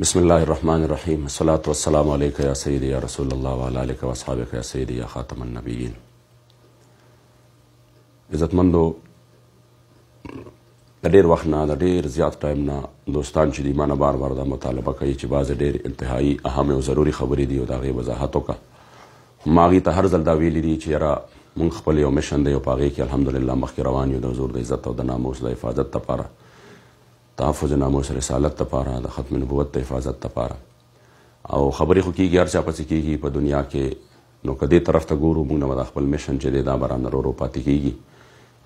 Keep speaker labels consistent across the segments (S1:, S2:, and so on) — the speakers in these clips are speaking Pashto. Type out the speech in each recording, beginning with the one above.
S1: بسم الله الرحمن الرحیم الصلاة والسلام علیک یا سیدی یا رسول الله وعلی آلک و اصحابک یا سیدی یا خاتم النبیین. عزتمندو، د ډېر وخت نه د ډېر زیات ټایم نه دوستان چې دي ما نه بار بار دا مطالبه کوي چې بعضې ډېر انتهایی اهم او ضروري خبرې دي او د هغې وضاحت وکړه. ما هغې ته هر ځل دا ویلي دي چې یاره مونږ خپل یو میشن دی او په هغې کې الحمدلله مخکې روان یو د حضور د عزت او د ناموس د حفاظت دپاره، تحفظ ناموس رسالت دپاره، د ختم نبوت د حفاظت دپاره. او خبرې خو کېږي هر چا پسې کېږي په دنیا کې. نو که دې طرف ته ګورو مونږ نه به د خپل میشن چې دی دا به رانه ورو پاتې کېږي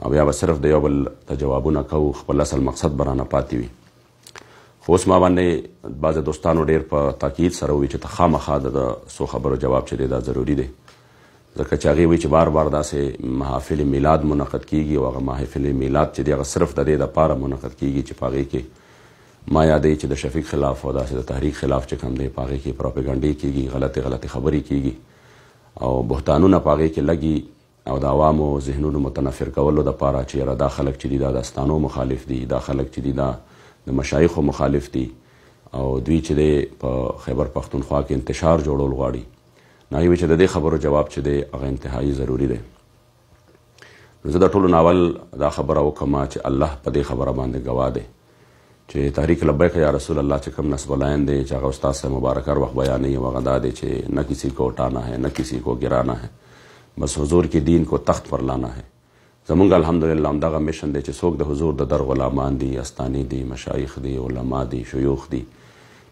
S1: او بیا به صرف د یو بل ته جوابونه کوو، خپل اصل مقصد به رانه پاتې وي. خو اوس ما باندې بعضې دوستانو ډېر په تاکید سره ووي چې ته خامخا د څو خبرو جواب چې دی دا ضروري دی، ځکه چې هغې وایي چې بار بار داسې محافل میلاد منعقد کېږي او هغه محافل میلاد چې دی هغه صرف د دې دپاره منعقد کېږي چې په هغې کې ما یادوي چې د شفیق خلاف او داسې د تحریک خلاف چې کوم دی په هغې کې پروپیګنډې کېږي، غلطې خبرې کېږي او بهتانونه په هغې کې لګي او د عوامو ذهنونو متنفر کولو دپاره چې یاره دا خلک چې دي دا د استانو مخالف دي، دا خلک چې دي دا د مشایخو مخالف دي او دوی چې دی په خیبر پختونخوا کې انتشار جوړول غواړي. نو هغې وایي چې د دې خبرو جواب چې دی هغه انتهایی ضروري دی. نو زه د ټولو ناول دا خبره وکړم چې الله په دې خبره باندې ګواه دی چې تحریک لبیک یا رسول الله چې کوم نصب العین دی چې هغه استاد صاحب مبارک هر وخت بیانوي او هغه دا دی چې نہ کسی کو اٹھانا ہے نہ کسی کو گرانا ہے، بس حضور کی دین کو تخت پر لانا ہے. زمونږ الحمدلله همدغه میشن دی چې څوک د حضور د در غلامان دي، استانی دي، مشایخ دي، علما دي، شیوخ دي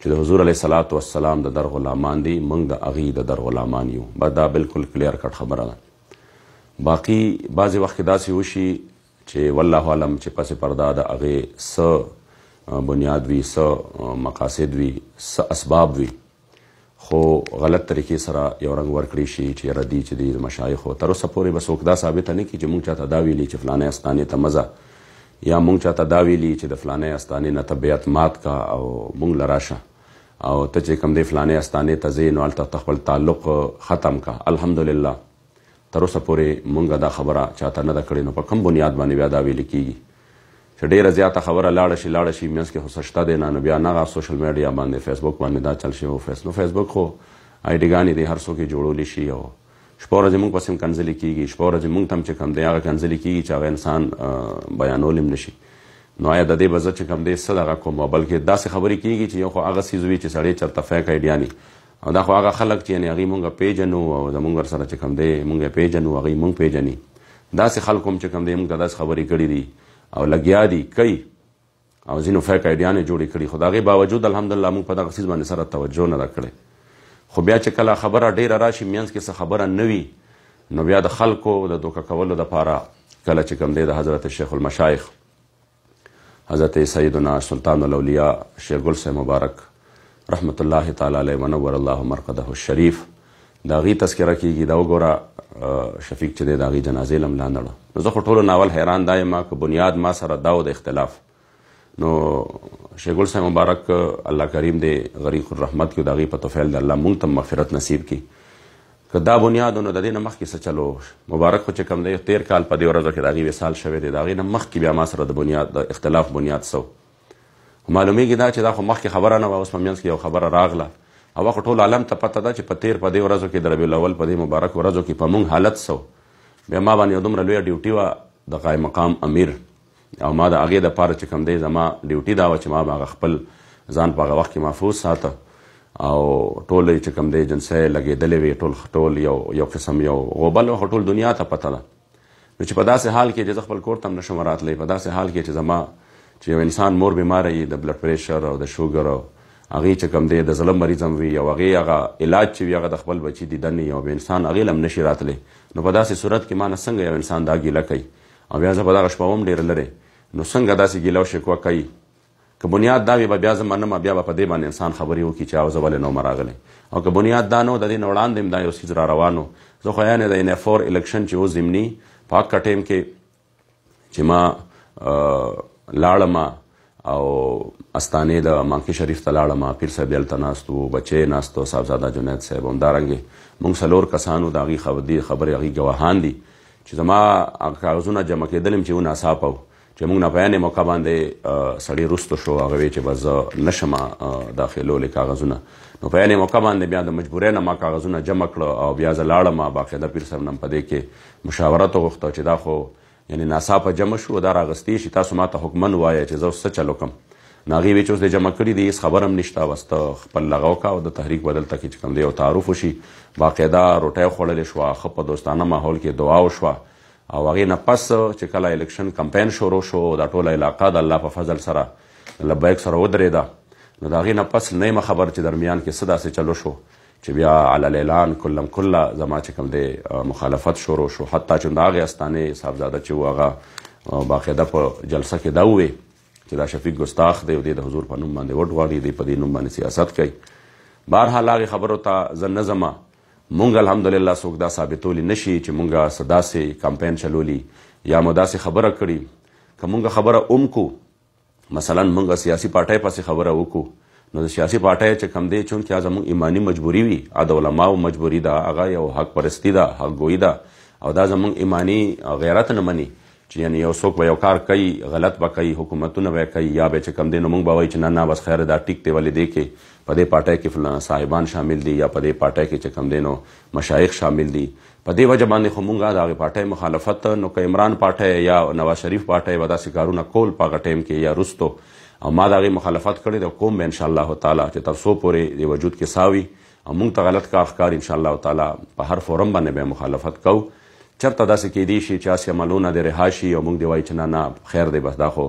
S1: چې د حضور علیه صلات والسلام د در غلامان دي، موږ د هغې د در غلامان یو. بس دا بالکل کلیر کټ خبره ده. باقي بعضې وخت کې داسې وشي چې والله اعلم چې پس پرده د هغې څه بنیاد وي، څه مقاصد وي، څه اسباب وي، خو غلط طریقې سره یو رنګ ورکړی شي چې یاره دي چې د مشایخو تر اوسه پورې به څوک دا ثابته نه کړي چې مونږ چاته دا ویلي چې فلانۍ استانې ته مه ځه، یا مونږ چاته دا ویلي چې د فلانۍ استانې نه ته بیعت مات کا او مونږ له راشه او ته چې کوم دی فلانۍ استانې ته ځې نو هلته ته خپل تعلق ختم کا. الحمدلله تر اوسه پورې مونږ دا خبره چاته نه ده کړې. نو په کوم بنیاد باندې بیا دا ویلي کېږي چې ډېره زیاته خبره لاړه شي منځ کې خو څه شته دی نه، نو بیا نه سوشل میډیا باندې فیسبوک باندې دا چل شي. نو فیسبوک خو آی ډي ګانې دی هر څوک یې جوړولی شي او شپه ورځې مونږ پسې هم کنځلې کېږي، شپه ورځې مونږ ته هم چې کوم دی هغه کنځلې کېږي چې هغه انسان بیانول هم نه شي. نو آیا د دې به زه چې کوم دی څه دغه کوم، بلکې داسې خبرې کېږي چې یو خو هغه څیز وي چې سړی چېرته فیک ایډیاني او دا خو هغه خلک چې یعنې هغوی مونږ پیژنو او زمونږ ورسره چې کوم دی مونږ یې پیژنو، هغوی مونږ پیژني. داسې خلکو هم چې کوم دی مونږ ته داسې خبرې کړي دي او لګیا دي کوي او ځینو فیک ایډیانې جوړې کړي، خو د هغې باوجود الحمدلله مونږ په دغه څیز باندې سره توجه نه ده کړې. خو بیا چې کله خبره ډېره راشي منځ کې څه خبره نه وي نو بیا د خلکو د دوکه کولو دپاره کله چې کوم دی د حضرت شیخ المشایخ حضرت سیدنا سلطان الاولیاء شیرګل صاحب مبارک رحمت الله تعالی علیه ونور الله مرقده الشریف د هغې تذکره کېږي. دا وګوره شفیق چې دی د هغې جنازې له ملا نړه. نو زه خو ټولو ناول حیران دا یم که بنیاد ما سره دا و د اختلاف. نو شیخ صاحب مبارک الله کریم دی غریق الرحمت کې د هغې په توفیل د الله مونږ ته مغفرت نصیب کړي. که دا بنیاد نو د دې نه مخکې څه چلو مبارک خو چې کوم دی تیر کال په دې ورځو کې د هغې وصال شوی دی، د هغې نه مخکې بیا ما سره د بنیاد د اختلاف بنیاد څه معلومیږي دا چې دا خو مخکې خبره نه وه، اوس په منځ کې یو خبره راغله او خو ټول عالم ته پته ده چې په تیر په دې ورځو کې د ربیع الاول په دې مبارک ورځو کې په مونږ حالت څه بیا ما باندې یو دومره لویه ډیوټي وه د قایم مقام امیر او ما د هغې دپاره چې کوم دی زما ډیوټي دا وه چې ما به هغه خپل ځان په هغه وخت کې محفوظ ساته او ټول چې کوم دی جنسۍ لګېدلې وې، ټول یو قسم یو غوبل و، خو ټول دنیا ته پته ده. نو چې په داسې حال کې چې زه خپل کور ته هم نشم راتلی، په داسې حال کې چې زما چې یو انسان مور بیماره وي د بلډ پریشر او د شوګر او هغې چې کوم دی د زړه مریض هم وي او هغې هغه علاج چې وي هغه د خپل بچي دیدن یو انسان هغې له هم نشي راتلی. نو په داسې صورت کې ما نه څنګه یو انسان دا ګیله کوي او بیا زه په دغه شپه هم ډېره لرې نو څنګه داسې ګیله او شکوه کوي. که بنیاد دا وي به بیا زه منم، بیا به په دې باندې انسان خبرې وکړي چې زه ولې نوم راغلی. او که بنیاد دا نه و د دې نه وړاندې هم دا یو څیز را روان و. زه خو یعنې د NF4 الیکشن چې و ضمني په حقه ټایم کې چې ما لاړم او استانې د مانکي شریف ته لاړم، پیر صاحب دلته ناست و، بچی ناست و، صاحبزاده جنید صاحب همدارنګې مونږ څلور کسانو د هغې خبرې هغې ګواهان دي چې زما کاغذونه جمع کېدل هم چې و ناڅاپه و چې موږ نه په عین موقع باندې سړی رستو شو، هغه وی چې بس زه نشم داخلولی کاغذونه، نو په عین موقع باندې بیا د مجبورۍ نه ما کاغذونه جمع کړه او بیا زه لاړم باقاعده پیر صاحب نه په دې کې مشاورت وغوښته چې دا خو یعنی ناڅاپه جمع شو، دا راغستې شي، تاسو ما ته حکمن ووایه چې زه اوس څه چل وکړم. نو هغې وی چې اوس دې جمع کړي دي، هېڅ خبر هم نشته، بس ته خپل دغه وکړه او د تحریک بدل ته کې چې کوم دی یو تعارف وشي، باقاعده روټۍ خوړلې شوه، ښه په دوستانه ماحول کې دعا وشوه. او هغې نه پس چې کله الیکشن کمپین شروع شو، دا ټوله علاقه د الله په فضل سره لبیک سره ودرېده. نو د هغې نه پس نیمه خبر چې درمیان کې څه داسې چلو شو چې بیا علی الاعلان کلم کله زما چې کوم دی مخالفت شروع شو، حتی چې د هغې استانې صاحبزاده چې و هغه باقاعده په جلسه کې دا ووې چې دا شفیق ګستاخ دی او دی د حضور په نوم باندې وټ غواړي، دی په دې نوم باندې سیاست کوي. بهرحال هغې خبرو ته زه نه ځمه. مونږ الحمدلله څوک دا ثابتولی نشي چې مونږ څه داسې کمپین چلولی یا مو داسې خبره کړي. که مونږ خبره هم کو، مثلا مونږ سیاسي پارټۍ پسې خبره وکړو، نو د سیاسي پارټۍ چې کم دی چونکې زموږ ایماني مجبوري وي، د علماو مجبوري ده، هغه یو حق پرستی ده، حق گویي ده، او دا زموږ ایماني غیرت نه مني چې یعنی یو څوک به یو کار کوي غلط به کوي، حکومتونه به کوي، یا به چې کم دی نو موږ به وایو چې نه نه بس خیر دا ټیک دی، ولې دی کې په دې پارټۍ کې فلان صاحبان شامل دي یا په دې پارټۍ کې چې کم دی نو مشایخ شامل دي. په دې وجه باندې خو مونږ د هغې پارټۍ مخالفت، نو که عمران پارټۍ یا نواز شریف پارټۍ به داسې کارونه کول په هغه ټایم کې یا رستو، او ما د هغې مخالفت کړی دی، کوم به انشاءالله تعالی چې تر څو پورې د وجود کې ساوي او مونږ ته غلط کار ښکاري انشاءالله تعالی په هر فورم باندې به مخالفت کوو. چېرته داسې کیدی شي چې هسې عملونه د رها شي او مونږ دې وایي چې نه نه خیر دی بس دا خو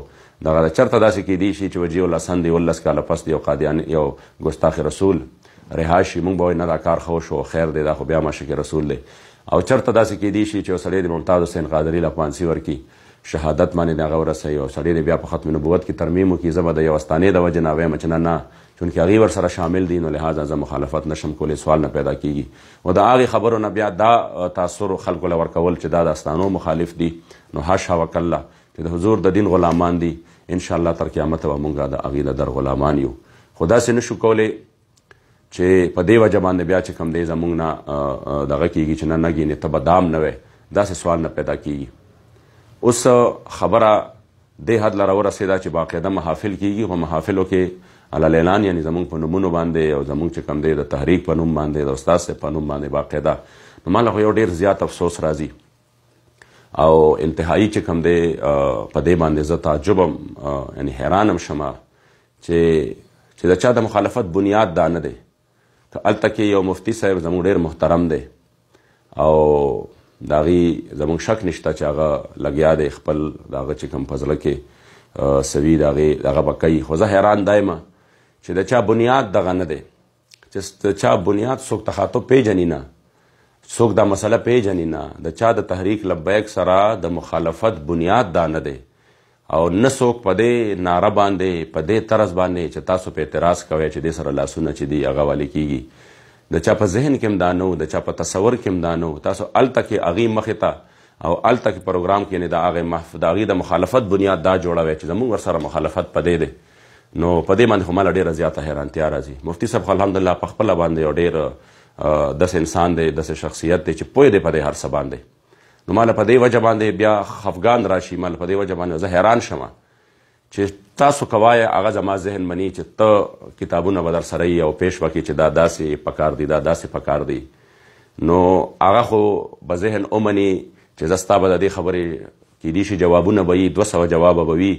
S1: دغه ده. چېرته داسې کیدی شي چې وجیه الحسن دی 19 کاله پس د یو قادیان یو ګستاخ رسول رها شي، مونږ به وایو نه دا کار ښه وشو خیر دی دا خو بیا معشوق رسول دی. او چېرته داسې کیدی شي چې یو سړی د ممتاز حسین قادري له پانسي ورکړي، شهادت باندې د هغه ورسوي، او سړی د بیا په ختم نبوت کې ترمیم وکړي، زه به د یو استانې د وجې نه وایم چې نه نه چونکې هغې ورسره شامل دي، نو لحاظه زه مخالفت نشم کولی، سوال نه پیدا کیږي. او د هغې خبرو نه بیا دا تاثر خلکو له ورکول چې دا د استانو مخالف دي، نو حاشا وکله چې د حضور د دین غلامان دي، انشاءالله تر قیامته به مونږ د هغې د در غلامان یو. خو داسې نشو کولی چې په دې وجه باندې بیا چې کوم دی زمونږ نه دغه کیږي چې نه نګینې ته به دام نه وی، داسې سوال نه پیدا کیږي. اوس خبره دې حد له راورسېده چې باقاعده محافل کیږي، په محافلو کې علی اعلان یعنی زمونږ په نومونو باندې او زمونږ چې کوم دی د تحریک په نوم باندې د استاد صاحب په نوم باندې باقاعده، نو ما له خو یو ډېر زیات افسوس راځي او انتهایی چې کوم دی په دې باندې زه تعجبم یعنی حیرانم شمه چې د چا د مخالفت بنیاد دا نه دی. که هلته کې یو مفتی صاحب زموږ ډېر محترم دی او د هغې زموږ شک نشته چې هغه لګیا دی خپل د هغه چې کوم په زړه کې سوي د هغې دغه به کوي. خو زه حیران دا یم چې د چا بنیاد دغه نه دی، چې د چا بنیاد څوک تخاطب پیژني نه، څوک دا مسله پیژني نه، د چا د تحریک لبیک سره د مخالفت بنیاد دا نه دی، او نه څوک په دې ناره باندې په دې طرز باندې چې تاسو په اعتراض کوئ چې دې سره لاسونه چې دي هغه والي کیږي، د چا په ذهن کې هم دا نه و، د چا په تصور کې هم دا نه و. تاسو هلته کې هغې مخې ته او هلته کې پروګرام کې یعنې د هغې د مخالفت بنیاد دا جوړوئ چې زموږ ورسره مخالفت په دې دی. نو په دې باندې خو ماله ډېره زیاته حیرانتیا راځي. مفتي صاحب خو الحمدلله په خپله باندې یو ډېر داسې انسان دی، داسې شخصیت دی چې پوه دی په دې هر څه باندې. نو ماله په دې وجه باندې بیا خفګان راشي، ماله په دې وجه باندې زه حیران شمه چې تاسو کوایه هغه زما ذهن مني چې ته کتابونه به در سره یي او پیش وکړي چې دا داسې پکار دی دا داسې پکار دی، نو هغه خو به ذهن ومني چې زه ستا به د دې خبرې کیدی شي جوابونه به وي 200 جوابه به وي،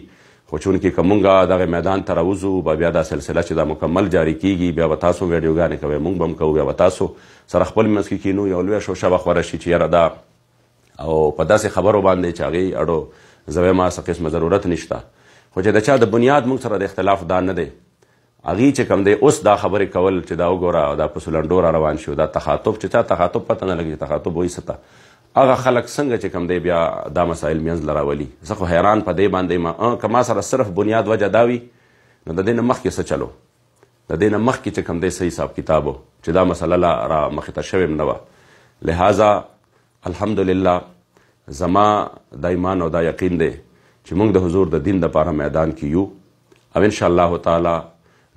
S1: خو چونکې که مونږ دغه میدان ته راوځو به بیا دا سلسله چې دا مکمل جاري کیږي، بیا به تاسو ویډیوګانې کوئ، مونږ به هم کوو، بیا به تاسو سره خپل منځ کې کینو، یو لویه شوشه به خوره شي چې یاره دا او په داسې خبرو باندې چې هغې اړو زه وایم څه قسمه ضرورت نشته. خو چې د چا د بنیاد موږ سره د اختلاف دا نه دی، هغې چې کوم دی اوس دا خبرې کول چې دا وګوره دا په سلنډو را روان شي، دا تخاطب چې چا تخاطب پته نه لګي تخاطب وایي څه ته، هغه خلک څنګه چې کوم دی بیا دا مسایل منځ له راولي. زه خو حیران په دې باندې یم که ما سره صرف بنیاد وجه دا وي نو د دې نه مخکې څه چلو، د دې نه مخکې چې کوم دی صحیح حساب کتاب و چې دا مسله لا را مخې ته شوې هم نه وه. لہذا الحمدلله زما دا ایمان او دا یقین دی چې موږ د حضور د دین دپاره میدان کې یو، او انشاءالله تعالی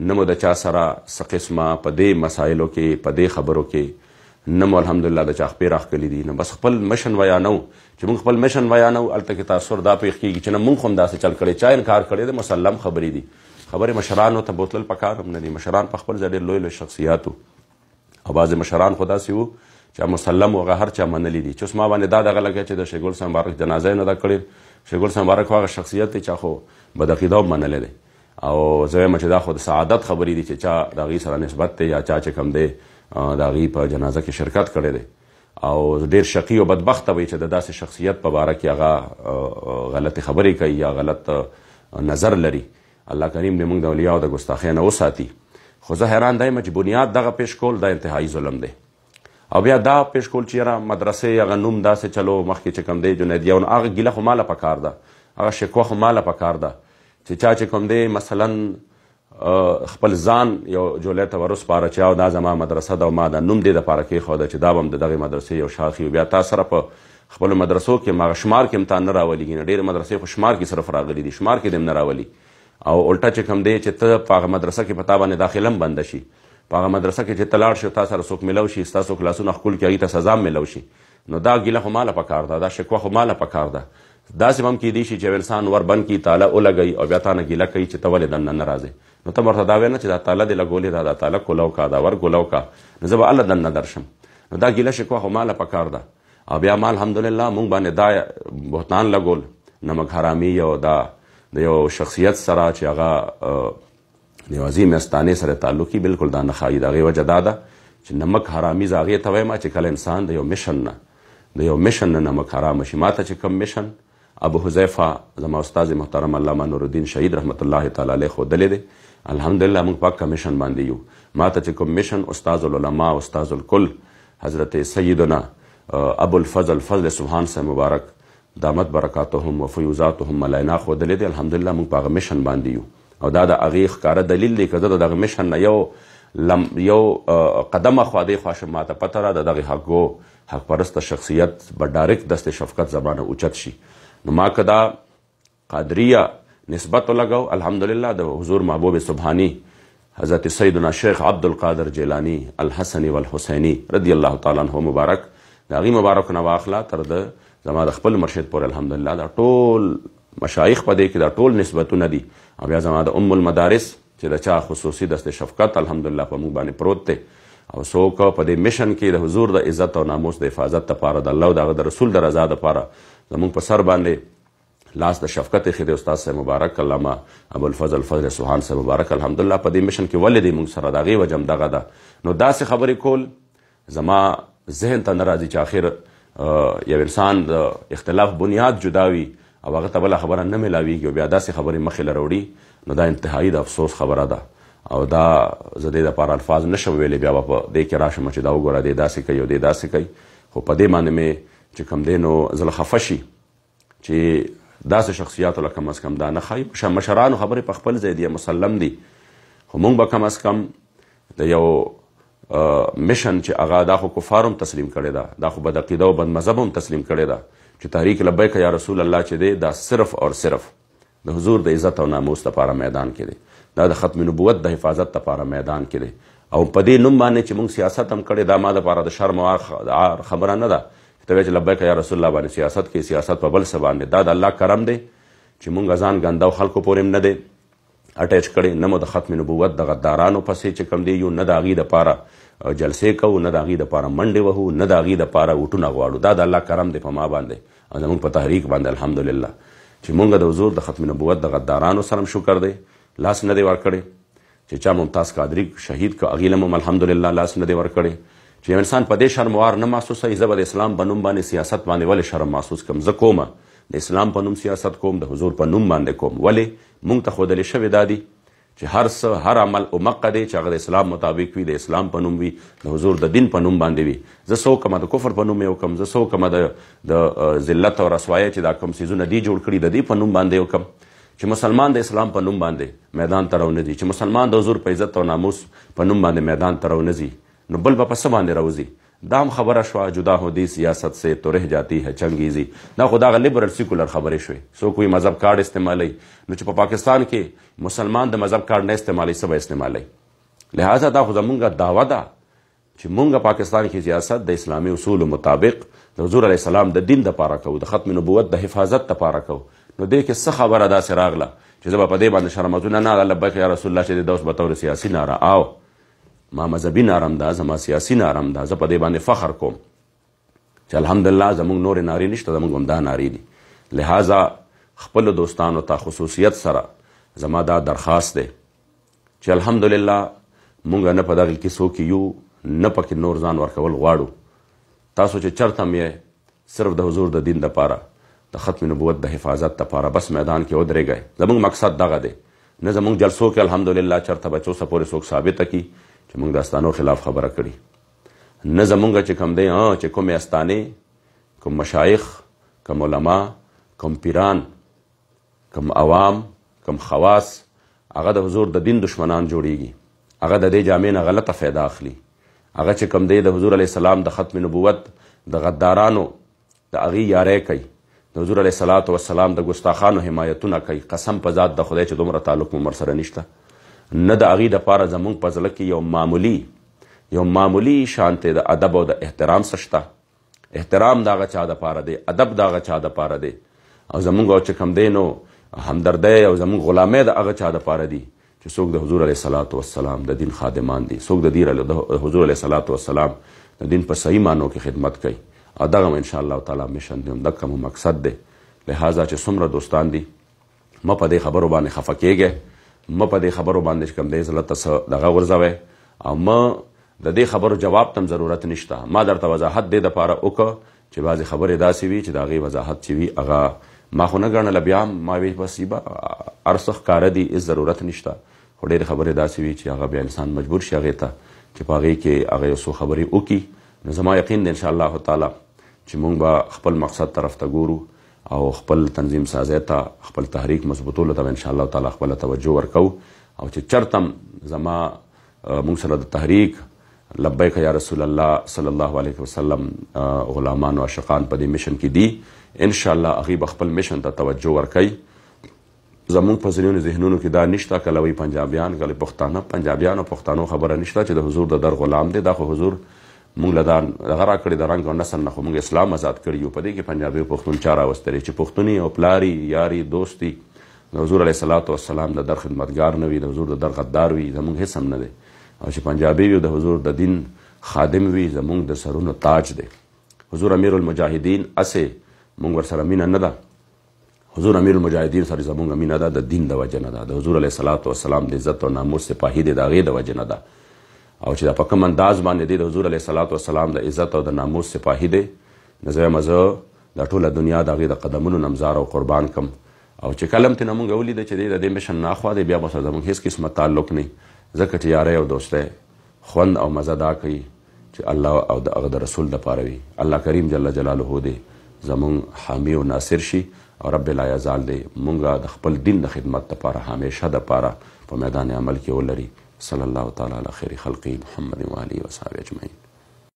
S1: نه مو د چا سره څه قسمه په دې مسایلو کې په دې خبرو کې نه مو الحمدلله د چا خپې راښکلي دي، نه بس خپل مشن ویانو چې موږ خپل مشن ویانو. هلته کې تاثر دا پېښ کېږي چې نه موږ خو هم داسې چل کړی، چا انکار کړی دی، مسلم خبرې دي. خبرې مشرانو ته بوتلل پکار هم نه دي. مشران په خپل ځای ډېر لوی لوی شخصیات وو، او بعضې مشران خو داسې وو چې مسلم و، هغه هر چا منلي دي. چې اوس ما باندې دا دغه لګی چې د شیخ ګل صاحب مبارک جنازه یې نه ده کړې. شیخ ګل صاحب مبارک هغه شخصیت دی چې خو بدعقیده هم منلی دی، او زه وایم چې دا خو د سعادت خبرې دي چې چا د هغې سره نسبت دی یا چا چې کوم دی د هغې په جنازه کې شرکت کړی دی. او ډېر شقي او بدبخته وي چې د داسې شخصیت په باره کې هغه غلطې خبرې کوي یا غلط نظر لري. الله کریم دې موږ د اولیاو د ګستاخۍ نه وساتي. خو زه حیران دی چې بنیاد دغه پیش کول دا انتهایي ظلم دی. او بیا دا پیش کول چې یاره مدرسې هغه نوم داسې چلو مخکې چې کوم دی جنیدیون، هغه ګیله خو ماله پکار ده، هغه شکوه خو ماله پکار ده چې چا چې کوم دی مثلا خپل ځان یو جولی ته ورسپاره چې او دا زما مدرسه ده او ما دا نوم دې دپاره کېښوده چې دا به هم د دغې مدرسې یو شاخ وي. بیا تا سره په خپلو مدرسو کې هم هغه شمار کې هم تا نه راولېږي نه. ډېرې مدرسې خو شمار کې صرف راغلي دي، شمار کې دې هم نه راولي. او الټه چې کوم دی چې ته په هغه مدرسه کې په تا باندې داخله هم بنده شي، په هغه مدرسه کې چې ته لاړ شي تا سره څوک میلو شي، ستاسو کلاسونه ښکول کړي، هغې ته سزا هم میلو شي. نو دا ګیله خو ماله پکار ده، دا شکوه خو ماله پکار ده. داسې هم کیدی شي چې یو انسان ور بند کړي، تاله ولګوي او بیا تا نه ګیله کوي چې ته ولې دننه نه راځې. نو ته ورته دا وایه نه چې دا تاله دې لګولې ده، دا تاله کولو کا، دا ور کولو کا، نو زه به هله دننه درشم. نو دا ګیله شکوه خو ماله پکار ده. او بیا ما الحمدلله موږ باندې دا بهتان لګول نمک حرامي او دا د یو شخصیت سره چې هغه د یو عظیم استانې سره تعلق وي، بلکل دا نه ښایي. د هغې وجه دا ده چې نمک حرامي زه هغې ته وایم چې کله انسان د یو مشن نه نمک حرامه شي. ما ته چې کوم مشن ابو حذیفه زما استاد محترم علامه نورالدین شهید رحمت الله تعالی علیه ښودلی دی، الحمدلله موږ په هغه مشن باندې یو. ما ته چې کوم مشن استاذ العلما استاذ الکل حضرت سیدنا ابو الفضل فضل سبحان صاحب مبارک دامت برکاتہم و فیوزاتہم ملاینا ښودلی دی، الحمدلله موږ په هغه مشن باندې یو. او دا د هغې ښکاره دلیل دی که زه د دغه مشن نه یو قدمه خوا دې خوا شم، ما ته پته را د دغې حق پرسته شخصیت به ډایرکټ دست شفقت زبانه اوچت شي. نو ما که دا قادریه نسبت ولګو، الحمدلله د حضور محبوب سبحانی حضرت سیدنا شیخ عبدالقادر جیلانی الحسنی والحسینی رضی الله تعالی عنه مبارک د هغې مبارک نه واخله تر د زما د خپل مرشد پورې، الحمدلله دا ټول مشایخ په دې کې دا ټول نسبتونه دي. او بیا زما د ام المدارس چې د چا خصوصي دست شفقت الحمدلله په موږ باندې پروت دی، او څوک په دې مشن کې د حضور د عزت او ناموس د حفاظت دپاره د الله او د هغه د رسول د رضا دپاره زموږ په سر باندې لاس د شفقت ایښی دی. استاد صاحب مبارک علامه ابوالفضل فضل سبحان صاحب مبارک الحمدلله په دې مشن کې ولې دی موږ سره د هغې وجه هم دغه ده. نو داسې خبرې کول زما ذهن ته نه راځي چې آخر یو انسان د اختلاف بنیاد جدا وي او هغه ته بله خبره نه میلاویږي او بیا داسې خبرې مخې له راوړي، نو دا انتهایي د افسوس خبره ده. او دا زه دې دپاره الفاظ نشم ویلی، بیا به په دې کې راشم چې دا وګوره دې داسې کوي او دې داسې کوي. خو په دې باندې مې چې کوم دی نو زه خفه شي چې داسې شخصیاتو له کم از کم دا نه ښایي. مشرانو خبرې په خپل ځای دي، مسلم دي، خو موږ به کم از کم د یو مشن چې هغه دا خو کفار هم تسلیم کړې ده، دا خو بدعقیده او بدمذهب هم تسلیم کړې ده چې تحریک لبیک یا رسول الله چې دی دا صرف اور صرف د حضور د عزت او ناموس دپاره میدان کې دی، دا د ختم نبوت د حفاظت دپاره میدان کې دی. او په دې نوم باندې چې موږ سیاست هم کړی، دا ما دپاره د شرم او عار خبره نه ده چې ته وایې چې لبیک یا رسول الله باندې سیاست کوي، سیاست په بل څه باندې. دا د الله کرم دی چې موږ ځان ګنده او خلکو پورې هم نه دی اټیچ کړی، نه مو د ختم نبوت د غدارانو پسې چې کوم دی یو، نه د هغې دپاره جلسې کوو، نه د هغې دپاره منډې وهو، نه د هغې دپاره ووټونه غواړو. دا د الله کرم دی په ما باندې او زموږ په تحریک باندې الحمدلله چې موږ د حضور د ختم نبوت د غدارانو سره هم شکر دی لاس نه دی ورکړی، چې چا ممتاز قادري شهید که هغې له هم الحمدلله لاس نه دی ورکړی. چې یو انسان په دې شرموار نه محسوسوي، زه به د اسلام په نوم باندې سیاست باندې ولې شرم محسوس کړم؟ زه کومه د اسلام په نوم سیاست کوم، د حضور په نوم باندې کوم. ولې؟ موږ ته ښودلې شوې دا دي چې هر څه هر عمل امقه دی چې هغه د اسلام مطابق وي، د اسلام په نوم وي، د حضور د دین په نوم باندې وي. زه څه وکړم؟ د کفر په نوم یې وکړم، زه څه وکړم؟ د ذلت او رسوایۍ چې دا کوم څیزونه دي جوړ کړي د دې په نوم باندې وکړم. چې مسلمان د اسلام په نوم باندې میدان ته راونه ځي، چې مسلمان د حضور په عزت او ناموس په نوم باندې میدان ته راونه ځي، نو بل به په څه باندې راوځي؟ دا هم خبره شوه جدا هودی سیاست سے تو رہ جاتی ہے چنگیزی. دا خو دغه لیبرل سیکولر خبرې شوې. څوک وایي مذهب کارډ استعمالوي، نو چې په پاکستان کې مسلمان د مذهب کارډ نه استعمالوي څه به استعمالوي؟ لہذا دا خو زمونږ دعوه ده چې مونږ پاکستان کې سیاست د اسلامي اصولو مطابق د حضور علیه السلام د دین دپاره کوو، د ختم نبوت د حفاظت دپاره کوو. نو دې کې څه خبره داسې راغله چې زه به په دې باندې شرمتونه نه لبیک یا رسول الله چې د اوس به طور سیاسي ناره او ما مذهبي نارم ده، زما سیاسي نارم ده، زه په دې باندې فخر کوم چې الحمدلله زمونږ نورې نارې نشته، زمونږ هم دا نارې دي. لہذا خپلو دوستانو ته خصوصیت سره زما دا درخواست دی چې الحمدلله مونږ نه په دغه کیسو کې یو، نه پکې نور ځان ورکول غواړو. تاسو چې چرته هم یې صرف د حضور د دین دپاره، د ختم نبوت د حفاظت دپاره بس میدان کې ودرېږئ. زمونږ مقصد دغه دی، نه زمونږ جلسو کې الحمدلله چرته به څوسه پورې څوک ثابته کړي چې مونږ د استانو خلاف خبره کړي، نه زمونږ چې کوم دی چې کومې استانې، کوم مشایخ، کوم علما، کوم پیران، کوم عوام، کوم خواص هغه د حضور د دین دشمنان جوړیږي، هغه د دې جامې نه غلطه فایده اخلي، هغه چې کوم دی د حضور علیه السلام د ختم نبوت د غدارانو د هغې یاری کوي، د حضور علیه السلام د ګستاخانو حمایتونه کوي. قسم په ذات د خدای چې دومره تعلق مو ورسره نشته. نه د هغې دپاره زمونږ په زړه کې یو معمولي شانتې د ادب او د احترام څه شته. احترام د هغه چا دپاره دی، ادب د هغه چا دپاره دی، او زمونږ چې کوم دی نو همدردی او زمونږ غلامۍ د هغه چا دپاره دي چې څوک د حضور علیه السلام د دین خادمان دي، څوک د حضور علیه السلام د دین په صحیح معنو کې خدمت کوي. او دغه هم انشاءالله تعالی میشن دی، دغه مو مقصد دی. لہذا چې څومره دوستان دي مه په دې خبرو باندې خفه کیږئ، مه په دې خبرو باندې چې کوم دی زړه ته څه دغه غورځوئ، او مه د دې خبرو جواب ته هم ضرورت نشته. ما درته وضاحت دې دپاره وکړه چې بعضې خبرې داسې وي چې د هغې وضاحت چې وي هغه ما خو نه ګڼله، بیا هم ما وی بس هر څه ښکاره دي، هېڅ ضرورت نشته. خو ډېرې خبرې داسې وي چې هغه بیا انسان مجبور شي هغې ته چې په هغې کې هغه یو څو خبرې وکړي. نو زما یقین دی انشاءالله تعالی چې مونږ به خپل مقصد طرف ته ګورو او خپل تنظیم سازی ته، خپل تحریک مضبوطولو ته به انشاءالله تعالی خپله توجه ورکوو. او چې چرته هم زما مونږ سره د تحریک لبیک یا رسول الله صلی الله علیه وسلم غلامان او عاشقان په دې میشن کې دي، انشاءالله هغوی به خپل میشن ته توجه ورکوي. زمونږ په ځینو ذهنونو کې دا نشته، کله وایي پنجابیان، کله پښتانه. پنجابیان او پښتنو خبره نشته چې د حضور د در غلام دی. دا خو حضور مونږ له دغه راکړې د رنګ او نسل نه خو مونږ اسلام آزاد کړي یو. په دې کې پنجابي او پښتون چا راوستلی چې پښتوني او پلاري یاري دوستي د حضور علیه السلام د در خدمتګار نه وي، د حضور د در غدار وي، زمونږ هېڅ هم نه دی. او چې پنجابي وي د حضور د دین خادم وي، زمونږ د سرونو تاج دی. حضور امیر المجاهدین اسې مونږ ورسره مینه نه ده، حضور امیر المجاهدین سره زمونږ مینه ده د دین د وجه نه ده، د حضور علیه السلام د عزت او ناموس سپاهي دی د هغې د وجه نه ده. او چې دا په کوم انداز باندې دی د حضور علیه السلام د عزت او د ناموس سپاهي دی، نو زه یم زه د ټوله دنیا د هغې د قدمونو نمزار او قربان کم. او چې کله هم ترې نه مونږ ولیده چې دی د دې میشن نه اخوا دی، بیا به سره زمونږ هېڅ قسمه تعلق نه، ځکه چې یاری او دوستی خوند او مزه دا کوي چې الله او د هغه د رسول دپاره وي. الله کریم جل جلاله دی زمونږ حامی او ناصر شي، او رب لا یزال دی مونږه د خپل دین د خدمت دپاره همیشه دپاره په میدان عمل کې ولري. صلی الله تعالی علی خیر خلقی محمد و آله و صحبه اجمعین.